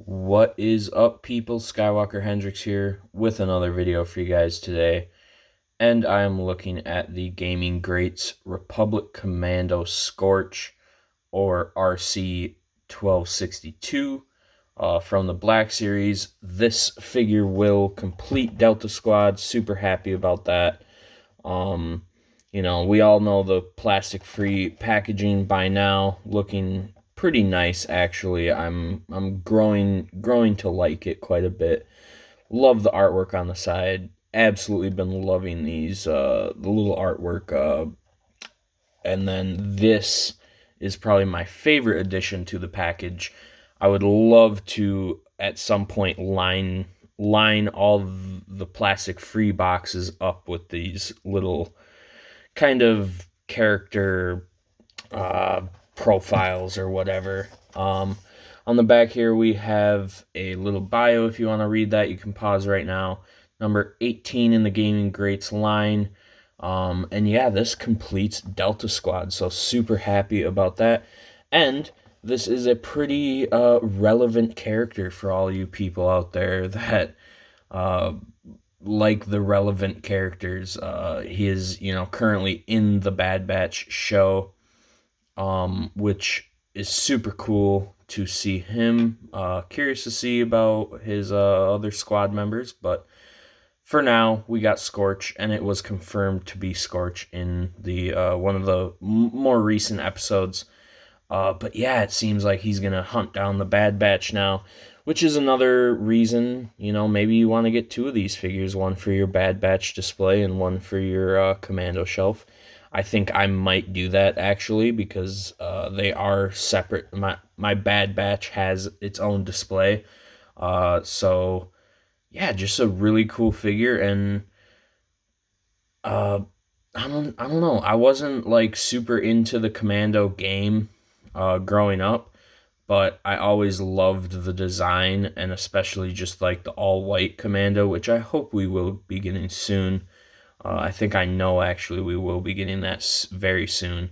What is up, people? Skywalker Hendrix here with another video for you guys today. And I am looking at the Gaming Greats Republic Commando Scorch, or RC-1262, from the Black Series. This figure will complete Delta Squad. Super happy about that. Um, we all know the plastic-free packaging by now, looking pretty nice actually. I'm growing to like it quite a bit. Love the artwork on the side. Absolutely been loving these the little artwork, and then this is probably my favorite addition to the package. I would love to at some point line all the plastic free boxes up with these little kind of character uh, profiles or whatever. On the back here, we have a little bio. If you want to read that, you can pause right now. Number 18 in the Gaming Greats line. And yeah, this completes Delta Squad, so super happy about that. And this is a pretty relevant character for all you people out there that uh, like the relevant characters. He is, currently in the Bad Batch show, which is super cool to see him. Curious to see about his other squad members, but for now, we got Scorch, and it was confirmed to be Scorch in the one of the more recent episodes. But yeah, it seems like he's going to hunt down the Bad Batch now, which is another reason, maybe you want to get two of these figures, one for your Bad Batch display and one for your Commando shelf. I think I might do that, actually, because they are separate. My Bad Batch has its own display. So, yeah, just a really cool figure, and uh, I don't know. I wasn't, like, super into the Commando game growing up, but I always loved the design, and especially just like the all-white Commando, which I hope we will be getting soon. I think I know actually we will be getting that very soon.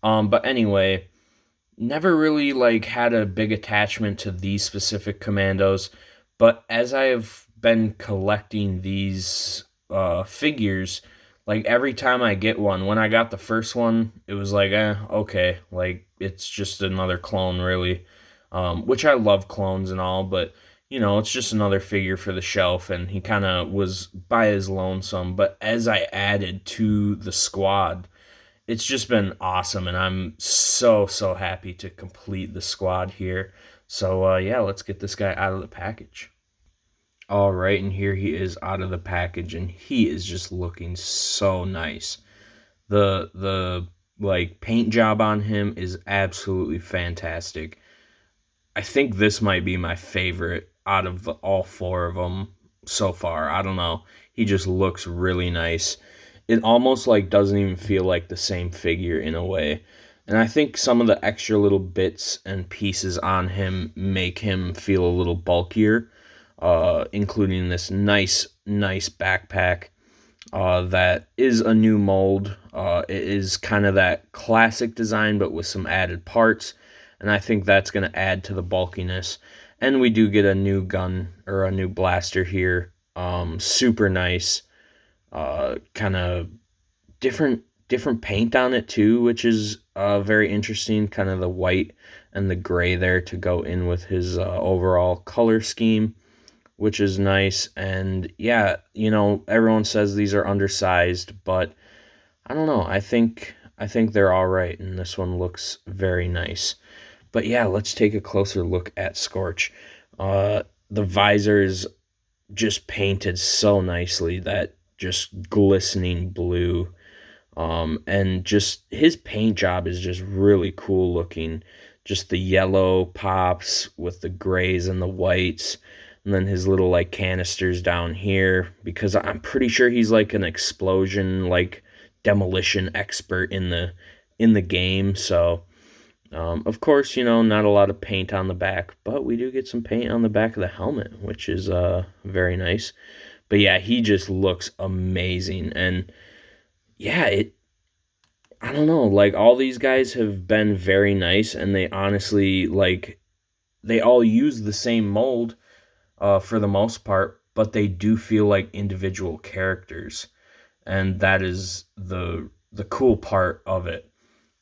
But anyway, never really like had a big attachment to these specific Commandos, but as I have been collecting these figures, like every time I get one, when I got the first one, it was like, okay, like it's just another clone, really. Which I love clones and all, but it's just another figure for the shelf, and he kind of was by his lonesome. But as I added to the squad, it's just been awesome, and I'm so happy to complete the squad here. So yeah, let's get this guy out of the package. All right, and here he is out of the package, and he is just looking so nice. The like paint job on him is absolutely fantastic. I think this might be my favorite out of all four of them so far. I don't know. He just looks really nice. It almost like doesn't even feel like the same figure in a way. And I think some of the extra little bits and pieces on him make him feel a little bulkier, including this nice backpack that is a new mold. It is kind of that classic design, but with some added parts, and I think that's going to add to the bulkiness. And we do get a new gun, or a new blaster here. Super nice. Kind of different paint on it too, which is very interesting. Kind of the white and the gray there to go in with his overall color scheme, which is nice. And yeah, everyone says these are undersized, but I don't know. I think they're all right, and this one looks very nice. But yeah, let's take a closer look at Scorch. The visor is just painted so nicely, that just glistening blue. And just his paint job is just really cool looking. Just the yellow pops with the grays and the whites, and then his little like canisters down here, because I'm pretty sure he's like an explosion, like demolition expert in the game. So of course, not a lot of paint on the back, but we do get some paint on the back of the helmet, which is very nice. But yeah, he just looks amazing. And yeah, I don't know, like all these guys have been very nice, and they honestly, like, they all use the same mold for the most part, but they do feel like individual characters, and that is the cool part of it.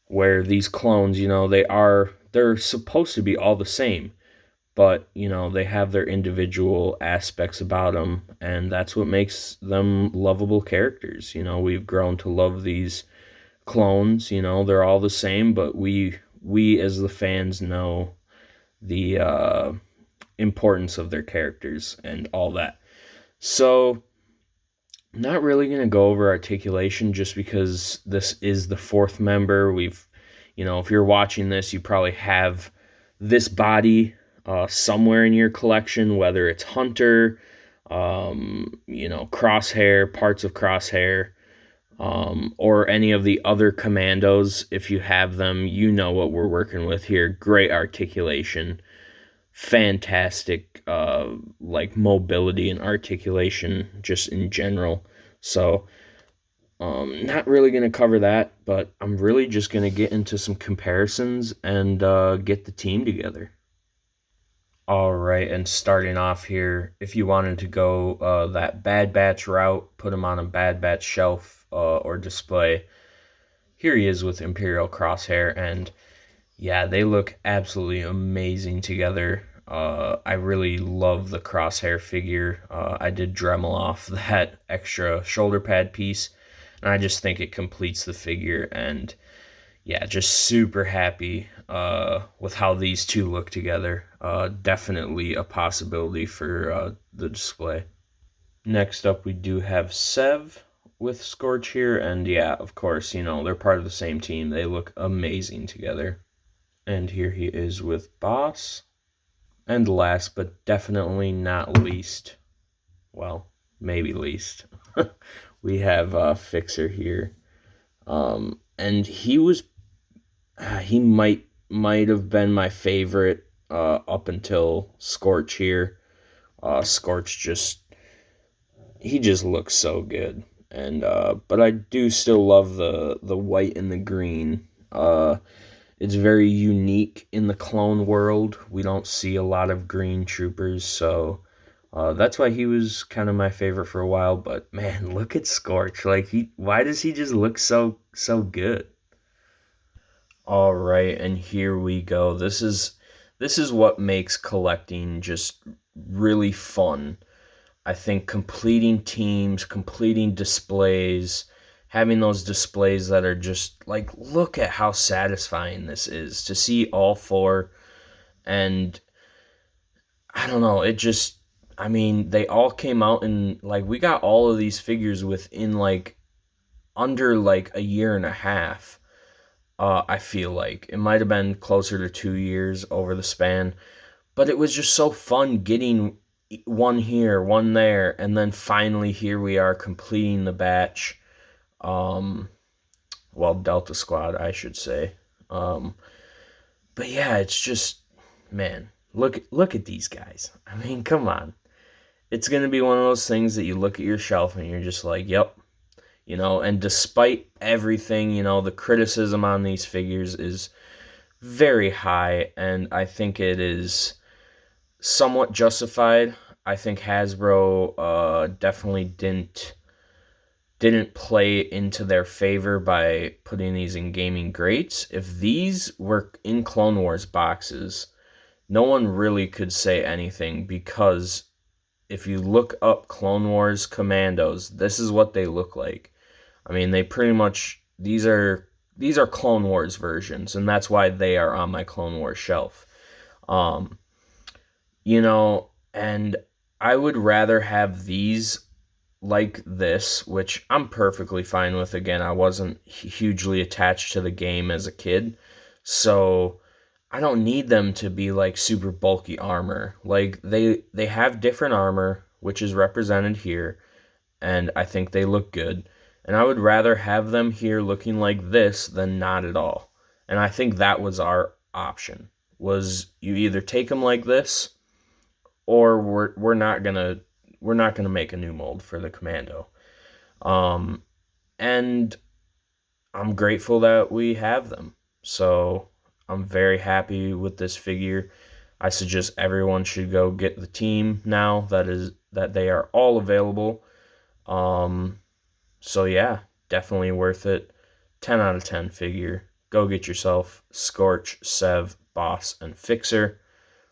Where these clones, they're supposed to be all the same, but they have their individual aspects about them, and that's what makes them lovable characters. We've grown to love these clones. They're all the same, but we as the fans know the importance of their characters and all that. So, not really going to go over articulation just because this is the fourth member. If you're watching this, you probably have this body somewhere in your collection, whether it's Hunter, Crosshair, parts of Crosshair, or any of the other commandos. If you have them, you know what we're working with here. Great articulation, fantastic mobility and articulation just in general. So not really going to cover that, but I'm really just going to get into some comparisons and get the team together. All right, and starting off here, if you wanted to go that Bad Batch route, put them on a Bad Batch shelf or display, here he is with Imperial Crosshair, and yeah, they look absolutely amazing together. I really love the Crosshair figure. I did Dremel off that extra shoulder pad piece, and I just think it completes the figure, and yeah, just super happy with how these two look together. Definitely a possibility for the display. Next up, we do have Sev with Scorch here, and yeah, of course, they're part of the same team. They look amazing together. And here he is with Boss. And last but definitely not least, well, maybe least, we have Fixer here. And he might have been my favorite up until Scorch here. Scorch he just looks so good. And but I do still love the white and the green. It's very unique in the clone world. We don't see a lot of green troopers, so that's why he was kind of my favorite for a while. But man, look at Scorch. Why does he just look so good? All right, and here we go. This is what makes collecting just really fun. I think completing teams, completing displays, having those displays that are just look at how satisfying this is to see all four. And I don't know, they all came out and we got all of these figures within under a year and a half. I feel like it might have been closer to 2 years over the span, but it was just so fun getting one here, one there, and then finally here we are completing the batch. Delta Squad, I should say. But yeah, it's just, man, look at these guys. I mean, come on. It's going to be one of those things that you look at your shelf and you're just like, yep. And despite everything, the criticism on these figures is very high, and I think it is somewhat justified. I think Hasbro definitely didn't play into their favor by putting these in gaming greats. If these were in Clone Wars boxes, no one really could say anything, because if you look up Clone Wars Commandos, this is what they look like. I mean, they pretty much, these are Clone Wars versions, and that's why they are on my Clone Wars shelf. And I would rather have these like this, which I'm perfectly fine with. Again, I wasn't hugely attached to the game as a kid, so I don't need them to be super bulky armor. They have different armor, which is represented here, and I think they look good. And I would rather have them here looking like this than not at all. And I think that was our option. Was you either take them like this, or we're not gonna make a new mold for the Commando. And I'm grateful that we have them. So I'm very happy with this figure. I suggest everyone should go get the team now that they are all available. So yeah, definitely worth it. 10 out of 10 figure. Go get yourself Scorch, Sev, Boss, and Fixer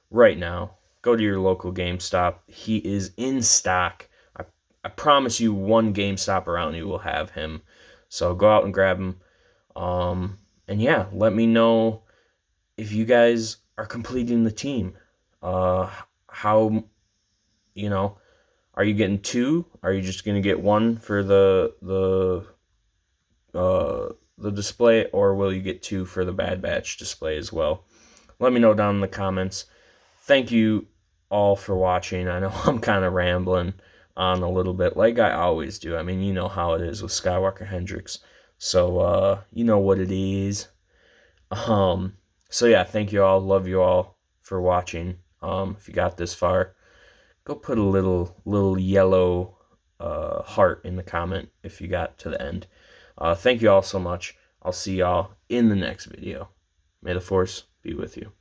right now. Go to your local GameStop. He is in stock. I promise you, one GameStop around you will have him. So go out and grab him. And yeah, let me know if you guys are completing the team. How, are you getting two? Are you just gonna get one for the display, or will you get two for the Bad Batch display as well? Let me know down in the comments. Thank you all for watching. I know I'm kind of rambling on a little bit, like I always do. I mean, you know how it is with Skywalker Hendrix. So, you know what it is. So yeah, thank you all. Love you all for watching. If you got this far, go put a little yellow heart in the comment if you got to the end. Thank you all so much. I'll see y'all in the next video. May the Force be with you.